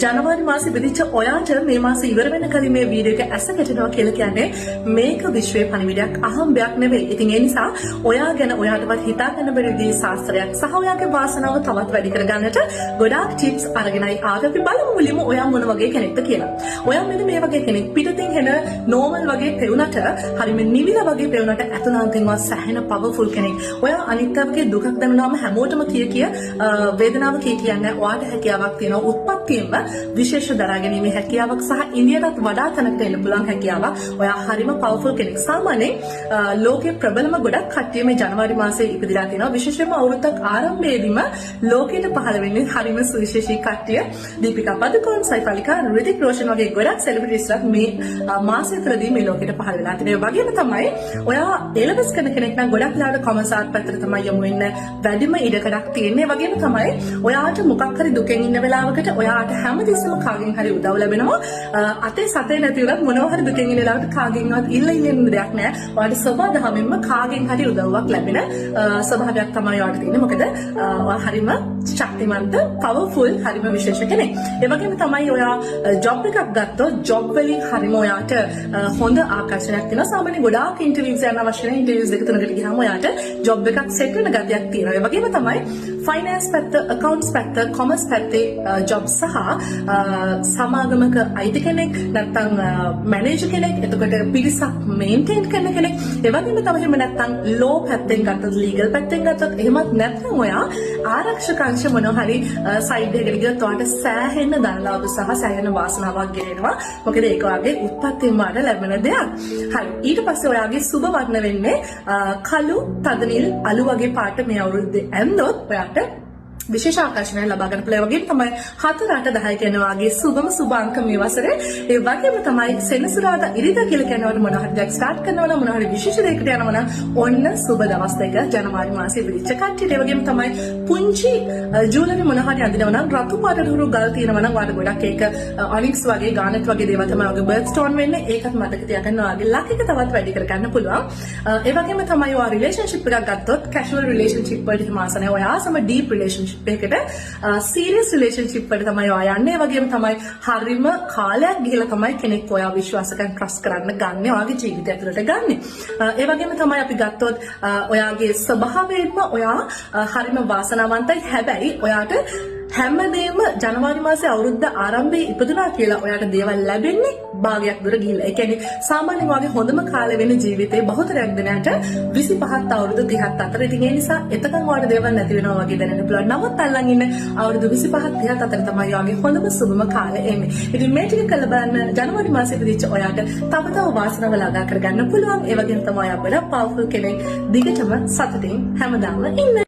ජනවාරි මාසේ ඉපදිච්ච ඔයාට මේ මාසේ ඉවර වෙන කලින් මේ වීඩියෝ එක ඇස ගැටෙනවා කියලා කියන්නේ මේක විශ්වයේ පණිවිඩයක් අහම්බයක් නෙවෙයි. ඉතින් ඒ නිසා ඔයා ගැන ඔයාටවත් හිතා ගන්න බැරි විදිහේ ශාස්ත්‍රයක් සහ ඔයාගේ වාසනාව තවත් වැඩි කරගන්නට ගොඩාක් ටිප්ස් අරගෙනයි ආවේ. අපි බලමු මුලින්ම ඔයා මොන වගේ කෙනෙක්ද කියලා. ඔයා මෙන්න මේ වගේ කෙනෙක්. පිටතින් එන නෝමල් වගේ පෙවුනට හරිම නිවිල වගේ පෙවුනට ඇතුළතින්වත් සැහෙන පවර්ෆුල් කෙනෙක්. ඔයා අනිත්‍යවගේ දුකක් දැනුනම හැමෝටම කිය වේදනාව කියන්නේ ඔයාට හැකියාවක් තියෙනවා. උත්පත්තියෙන්ම විශේෂ දරා ගැනීමේ හැකියාවක් සහ ඉන්දියාවට වඩා තැනකට එන්න පුළුවන් හැකියාවක්. ඔයා හරිම පවර්ෆුල් කෙනෙක්. සාමාන්‍යයෙන් ලෝකයේ ප්‍රබලම ගොඩක් කට්ටිය මේ ජනවාරි මාසයේ ඉපදිලා තිනවා. විශේෂයෙන්ම අවුරුද්දක් ආරම්භයේදීම ලෝකයට පහළ වෙන්නේ හරිම සුවිශේෂී කට්ටිය. දීපිකා පදුකෝන්, සයිෆ් අලි ඛාන්, රිතික් රෝෂන් වගේ ගොඩක් සෙලිබ්‍රිටිස්ලා මේ මාසය තුළදී මේ ලෝකයට පහළ වෙලා තිනවා. ඒ වගේම තමයි ඔයා එලවස් කරන කෙනෙක් නම් ගොඩක් ලාට කොමර්ස් ආර්ට් පැත්තට තමයි යමු වෙන්නේ. වැඩිම ඉඩකඩක් තියෙන්නේ. ඒ වගේම තමයි ඔයාට මොකක් හරි දුකෙන් ඉන්න වෙලාවකට ඔයාට හැමතිස්සෙම කාගෙන් හරි උදව් ලැබෙනවා. අතේ සතේ නැති වුණත් මොනවා හරි දුකෙන් ඉන්න වෙලාවට කාගෙන්වත් ඉන්න දෙයක් නැහැ. ඔයාට සබඳහමින්ම කාගෙන් හරි උදව්වක් ලැබෙන ස්වභාවයක් තමයි ඔයාට තියෙන්නේ. මොකද ඔයා හරිම ශක්තිමන්ත, පවර්ෆුල්, හරිම විශේෂ කෙනෙක්. ඒ වගේම තමයි ඔයා ජොබ් එකක් ගත්තොත් ජොබ් වලින් හරිම ඔයාට හොඳ ආකර්ෂණයක් තියෙනවා. සාමාන්‍යයෙන් ගොඩාක් ඉන්ටර්වියුස් යන අවශ්‍ය නැහැ. ඉන්ටර්වියුස් දෙක තුනකට ගියාම ඔයාට ජොබ් එකක් සෙට් වෙන ගතියක් තියෙනවා. ඒ වගේම තමයි ෆයිනෑන්ස් පැත්ත, අකවුන්ට්ස් පැත්ත, කොමර්ස් පැත්තේ ජොබ් සහ සමාගමක අයිති කෙනෙක් නැත්නම් මැනේජර් කෙනෙක්, එතකොට පිරිසක් මේන්ටේන් කරන කෙනෙක්, ඒ වගේම තමයි එහෙම නැත්නම් ලෝ පැත්තෙන් ගත්තොත්, ලීගල් පැත්තෙන් ගත්තොත්, එහෙමත් නැත්නම් ඔයා ආරක්ෂක අංශ මොනවා හරි සයිඩ් එකකට ගියොත් ඔයාට සෑහෙන ධනලාභ සහ සෑහෙන වාසනාවක් ගෙනෙනවා. මොකද ඒක ඔයාගේ උත්පත්තියෙන් මාට ලැබෙන දෙයක්. හරි. ඊට පස්සේ ඔයාගේ සුබ වර්ණ වෙන්නේ කළු, තද නිල්, අලු වගේ පාට මේ අවුරුද්දේ ඇන්දොත් ඔයාට විශේෂ ආකර්ෂණයක් ලබා ගන්න පුළුවන්. වගේම තමයි 4 8 10 කියන වාගේ සුබම සුබ අංක මේ වසරේ. ඒ වගේම තමයි සෙනසුරාදා ඉරිදා කියලා කියනවට මොනවා හරි දෙයක් ස්ටාර්ට් කරනවා නම්, මොනවා හරි විශේෂ දෙයකට යනවා නම් ඔන්න සුබ දවස් දෙක ජනවාරි මාසයේ ඉපදිච්ච කට්ටියට. ඒ වගේම තමයි පුංචි ජුවලරි මොනවා හරි අඳිනවා නම්, රතු පාටට හුරු ගල් තියෙනවා නම් වාට ගොඩක් ඒක ඔනික්ස් වගේ, ගානට් වගේ දේවල් තමයි ඔයගේ බර්ත් ස්ටෝන් වෙන්නේ. ඒකත් මතක තියාගන්න. ඔයාගේ ලක් එක තවත් වැඩි කර ගන්න පුළුවන්. ඒ වගේම තමයි ඔයා රිලේෂන්ෂිප් එකක් ගත්තොත් කැෂුවල් රිලේෂන්ෂිප් වලට මාස නැහැ. ඔයා සම ඩීප් රිලේෂන්ෂිප් එකකට සීරියස් රිලේෂන්ෂිප් වලට තමයි ඔයා යන්නේ. ඒ වගේම තමයි හරිම කාලයක් ගිහලා තමයි කෙනෙක් ඔයා විශ්වාස කරන් ට්‍රස්ට් කරන්න ගන්න ඔයාගේ ජීවිතය ඇතුළට ගන්න. ඒ වගේම තමයි අපි ගත්තොත් ඔයාගේ ස්වභාවයෙන්ම ඔයා හරිම වාසනාවන්තයි. හැබැයි ඔයාට හැමදේම ජනවාරි මාසේ අවුරුද්ද ආරම්භයේ ඉපදුනා කියලා ඔයාට දේවල් ලැබෙන්නේ භාගයක් දුර ගිහිල්ලා. ඒ කියන්නේ සාමාන්‍යයෙන් වගේ හොඳම කාලෙ වෙන ජීවිතේ බහුතරයක් දෙනාට 25ත් අවුරුදු 30ත් අතර. ඉතින් ඒ නිසා එතකන් ඔයාට දේවල් නැති වෙනවා වගේ දැනෙන්න පුළුවන්. නමුත් අල්ලන් ඉන්න අවුරුදු 25ත් 30ත් අතර තමයි ඔයාගේ හොඳම සුබම කාලය එන්නේ. ඉතින් මේ ටික කළ බලන්න ජනවාරි මාසේ ඉපදිච්ච ඔයාට තව වාසනාව ළඟා කරගන්න පුළුවන්. ඒ වගේම තමයි ඔයා ගොඩක් පවර්ෆුල් කෙනෙක්. දිගටම සතුටින් හැමදාම ඉන්න.